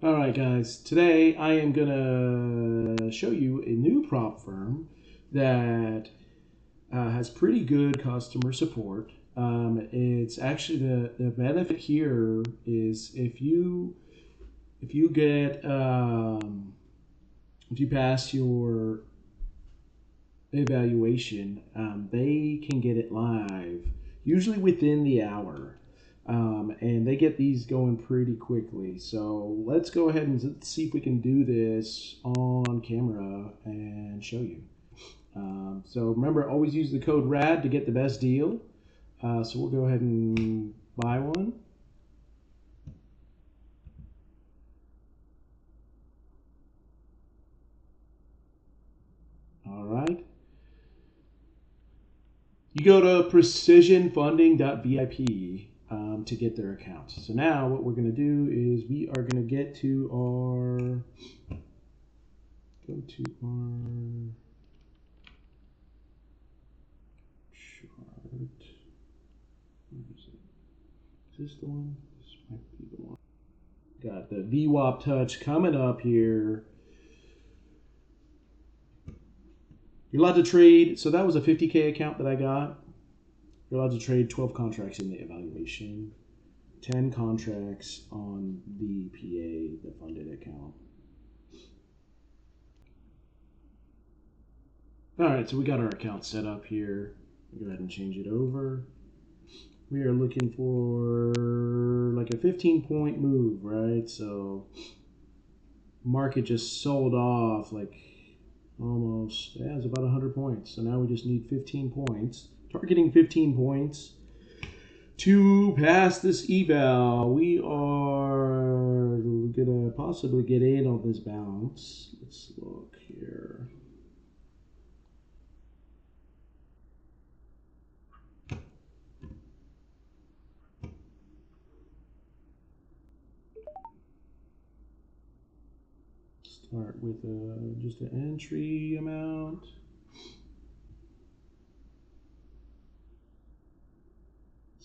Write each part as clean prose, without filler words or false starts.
All right, guys. Today I am gonna show you a new prop firm that has pretty good customer support. It's actually the benefit here is if you get if you pass your evaluation, they can get it live, usually within the hour. And they get these going pretty quickly. So let's go ahead and see if we can do this on camera and show you. So remember, always use the code RAD to get the best deal. So we'll go ahead and buy one. All right. You go to precisionfunding.vip to get their account. So now what we're going to do is we are going to get to our chart. Where is it? Is this the one? This might be the one. Got the VWAP touch coming up here. You're allowed to trade. So that was a 50K account that I got. You're allowed to trade 12 contracts in the evaluation, 10 contracts on the PA, the funded account. All right, so we got our account set up here. Go ahead and change it over. We are looking for like a 15-point move, right? So market just sold off like almost, yeah, it's about 100 points. So now we just need 15 points. Targeting 15 points to pass this eval. We are gonna possibly get in on this bounce. Let's look here. Start with just an entry amount.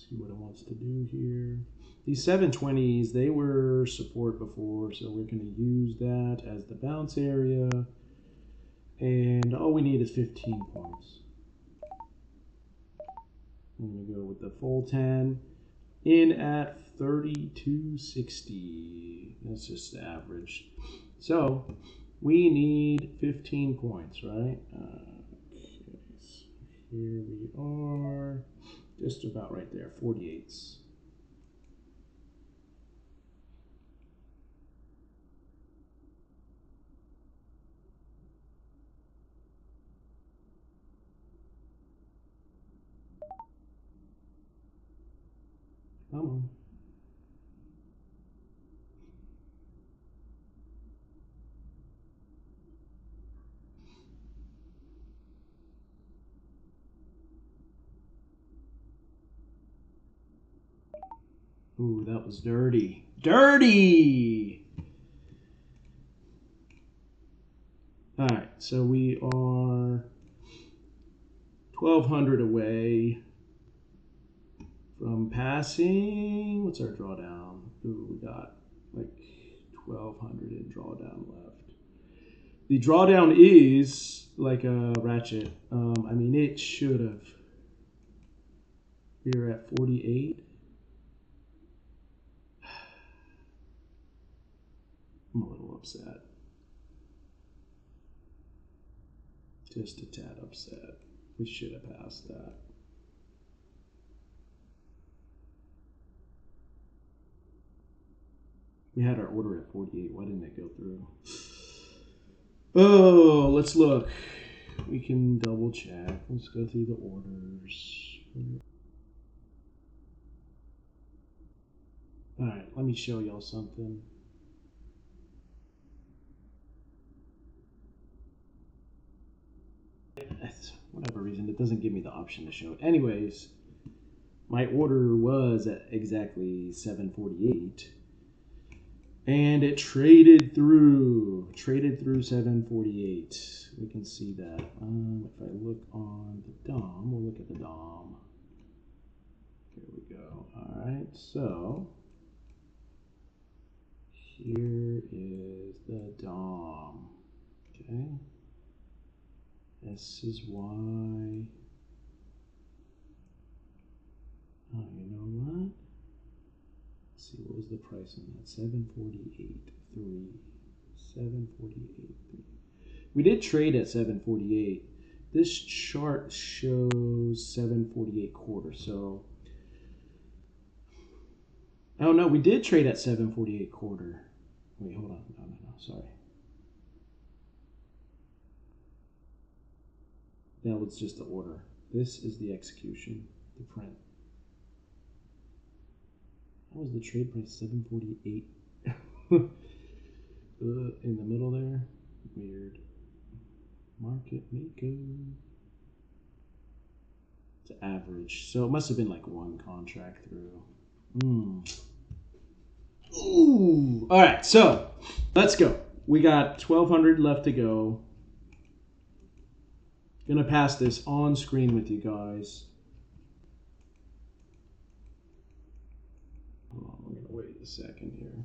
See what it wants to do here. These 720s, they were support before, so we're going to use that as the bounce area. And all we need is 15 points. I'm going to go with the full 10 in at 3260. That's just the average. So we need 15 points, right? Okay, so here we are. Just about right there, 48s. Come on. Ooh, that was dirty. Dirty! All right, so we are 1,200 away from passing. What's our drawdown? Ooh, we got like 1,200 in drawdown left. The drawdown is like a ratchet. I mean, it should have. We're at 48. I'm a little upset. Just a tad upset. We should have passed that. We had our order at 48. Why didn't it go through? Oh, let's look. We can double check. Let's go through the orders. All right, let me show y'all something. Whatever reason, it doesn't give me the option to show it. Anyways, my order was at exactly 748. And it traded through 748. We can see that. If I look on the DOM, we'll look at the DOM. There we go. All right, so here is the DOM. Okay. S is Y. Oh, you know what? Let's see, what was the price on that? 748.3. 748.3. We did trade at 748. This chart shows 748.25. So, oh no, we did trade at 748.25. Wait, hold on. No, sorry. That was just the order. This is the execution, the print. How was the trade price 748? In the middle there? Weird. Market maker. It's average. So it must have been like one contract through. Ooh. All right, so let's go. We got 1,200 left to go. Gonna pass this on screen with you guys. Hold on, we're gonna wait a second here.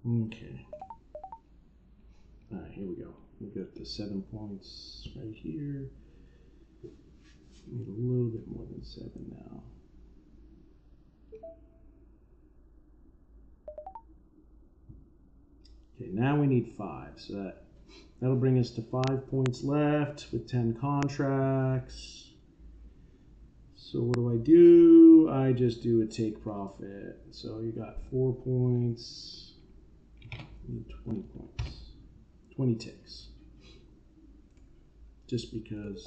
Okay. All right, here we go. We got the 7 points right here. We need a little bit more than 7 now. Okay, now we need 5. So that'll bring us to 5 points left with 10 contracts. So what do? I just do a take profit. So you got 4 points. You need 20 points. 20 ticks. Just because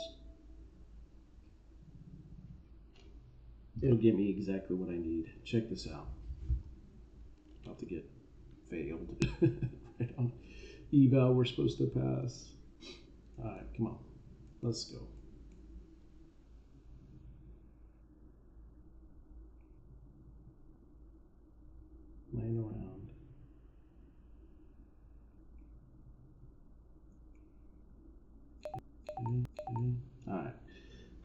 it'll give me exactly what I need. Check this out. About to get failed. Right on eval we're supposed to pass. Alright, come on. Let's go. Laying around. Alright.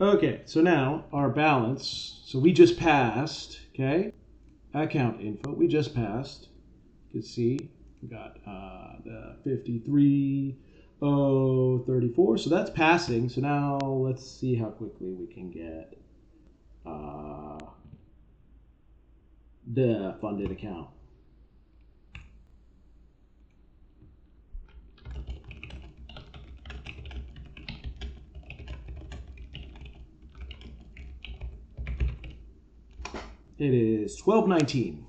Okay, so now our balance. So we just passed, okay? Account info, we just passed. You can see we got the 53,034. So that's passing. So now let's see how quickly we can get the funded account. It is 12:19.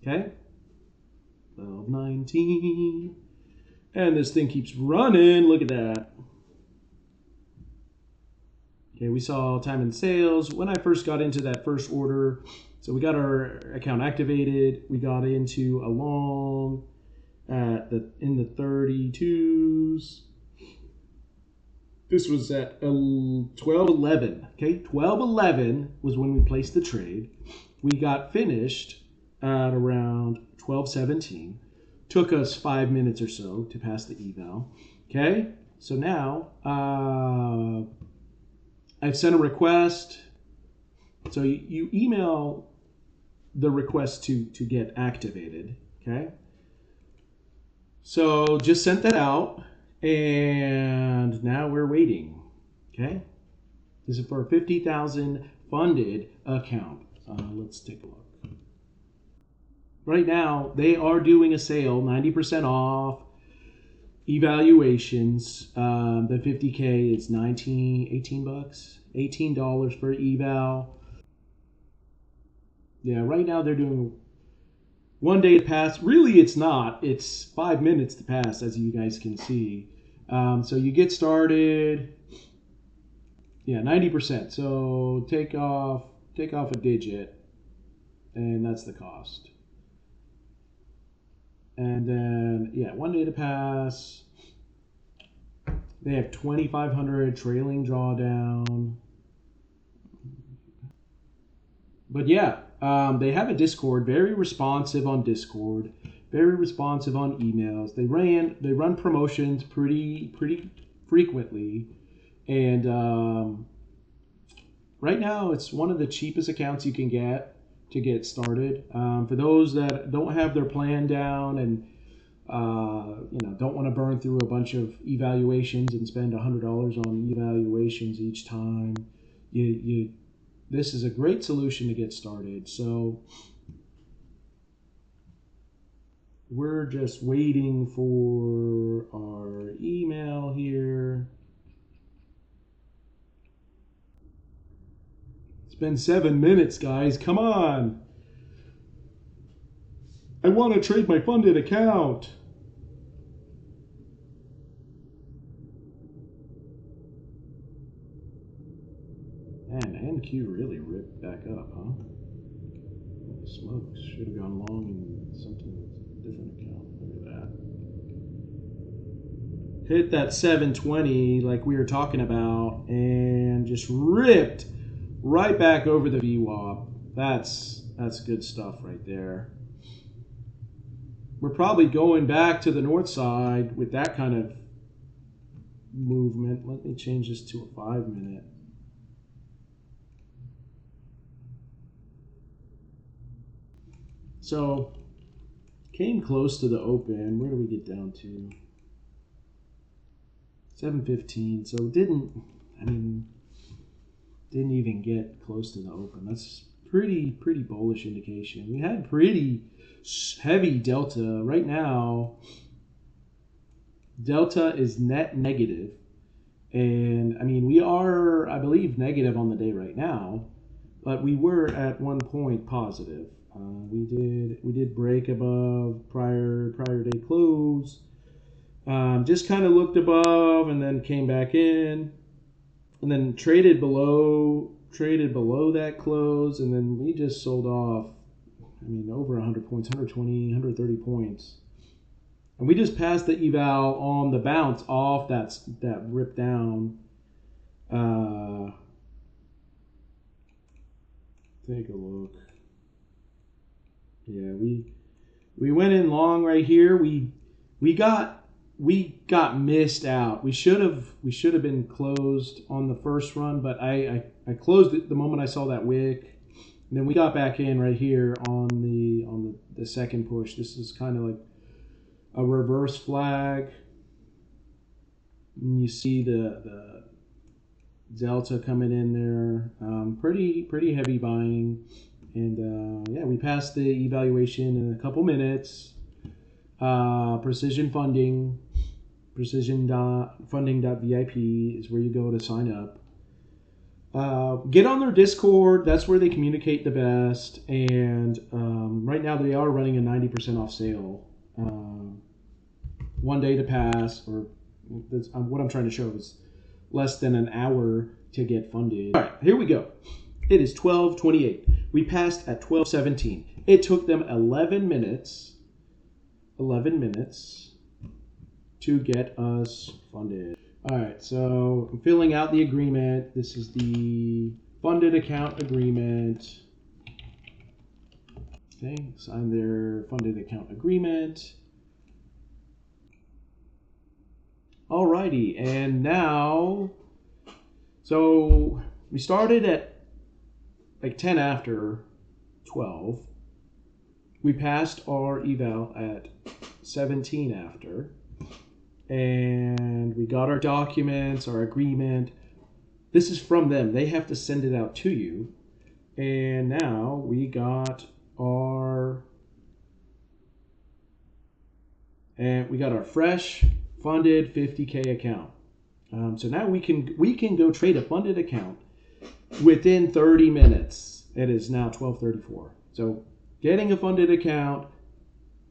Okay? 12:19. And this thing keeps running. Look at that. Okay, we saw time and sales. When I first got into that first order, so we got our account activated. We got into a long in the 32s. This was at 12:11. Okay, 12:11 was when we placed the trade. We got finished at around 12:17. Took us 5 minutes or so to pass the eval. Okay, so now I've sent a request. So you email the request to get activated. Okay, so just sent that out. And now we're waiting. Okay, this is for a 50,000 funded account. Let's take a look. Right now, they are doing a sale, 90% off. Evaluations. The 50K is $18 for eval. Yeah, right now they're doing 1 day to pass. Really, it's not. It's 5 minutes to pass, as you guys can see. So you get started. Yeah, 90%. So take off a digit, and that's the cost. And then, yeah, 1 day to pass. They have 2,500 trailing drawdown. But yeah, they have a Discord, very responsive on Discord, very responsive on emails. They run promotions pretty frequently. And right now, it's one of the cheapest accounts you can get to get started. For those that don't have their plan down and don't want to burn through a bunch of evaluations and spend $100 on evaluations each time, this is a great solution to get started. So we're just waiting for our email here. It's been 7 minutes, guys. Come on. I want to trade my funded account. Man, NQ really ripped back up, huh? Holy smokes. Should have gone long in something with a different account. Look at that. Hit that 720 like we were talking about and just ripped right back over the VWAP. That's good stuff right there. We're probably going back to the north side with that kind of movement. Let me change this to a 5 minute. So came close to the open. Where do we get down to? 715. So didn't even get close to the open. That's pretty bullish indication. We had pretty heavy delta. Right now, delta is net negative. And we are, I believe, negative on the day right now, but we were at one point positive. We did break above prior day close. Just kind of looked above and then came back in, and then traded below that close, and then we just sold off. Over 100 points, 120, 130 points, and we just passed the eval on the bounce off that rip down. Take a look. Yeah, we went in long right here. We got missed out. We should have been closed on the first run, but I closed it the moment I saw that wick. And then we got back in right here on the second push. This is kind of like a reverse flag. And you see the delta coming in there. Pretty heavy buying. And we passed the evaluation in a couple minutes. Precision Funding, precisionfunding.vip is where you go to sign up. Get on their Discord. That's where they communicate the best. And right now they are running a 90% off sale. 1 day to pass, or what I'm trying to show is less than an hour to get funded. All right, here we go. It is 12:28. We passed at 12:17. It took them 11 minutes to get us funded. All right, so I'm filling out the agreement. This is the funded account agreement. Okay, sign their funded account agreement. Alrighty, and now, so we started at like 10 after 12. We passed our eval at 17 after. And we got our documents, our agreement. This is from them. They have to send it out to you. And now we got our fresh funded 50K account. So now we can go trade a funded account within 30 minutes. It is now 12:34. So getting a funded account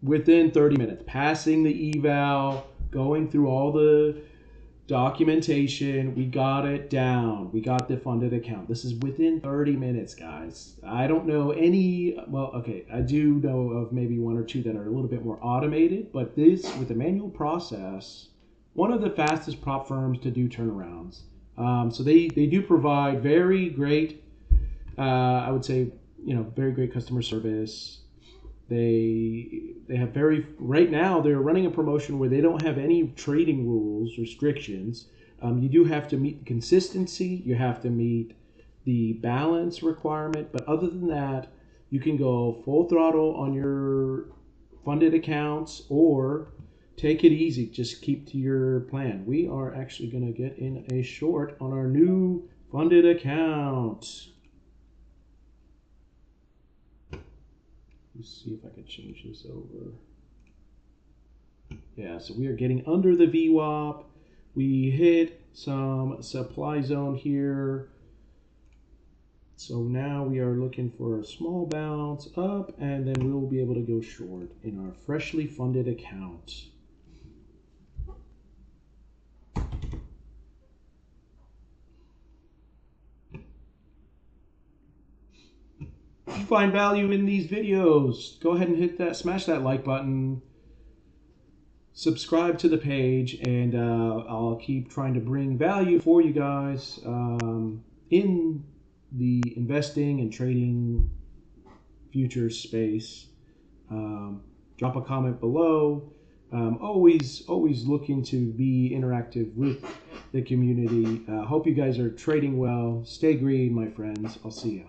within 30 minutes, passing the eval, going through all the documentation, we got it down. We got the funded account. This is within 30 minutes, guys. I don't know I do know of maybe one or two that are a little bit more automated, but this, with the manual process, one of the fastest prop firms to do turnarounds. So they do provide very great, I would say, very great customer service. They have right now they're running a promotion where they don't have any trading rules, restrictions. You do have to meet the consistency. You have to meet the balance requirement. But other than that, you can go full throttle on your funded accounts or take it easy. Just keep to your plan. We are actually going to get in a short on our new funded account. Let's see if I can change this over. Yeah, so we are getting under the VWAP. We hit some supply zone here. So now we are looking for a small bounce up, and then we will be able to go short in our freshly funded account. If you find value in these videos, go ahead and smash that like button. Subscribe to the page, and I'll keep trying to bring value for you guys in the investing and trading futures space. Drop a comment below. Always looking to be interactive with the community. Hope you guys are trading well. Stay green, my friends. I'll see you.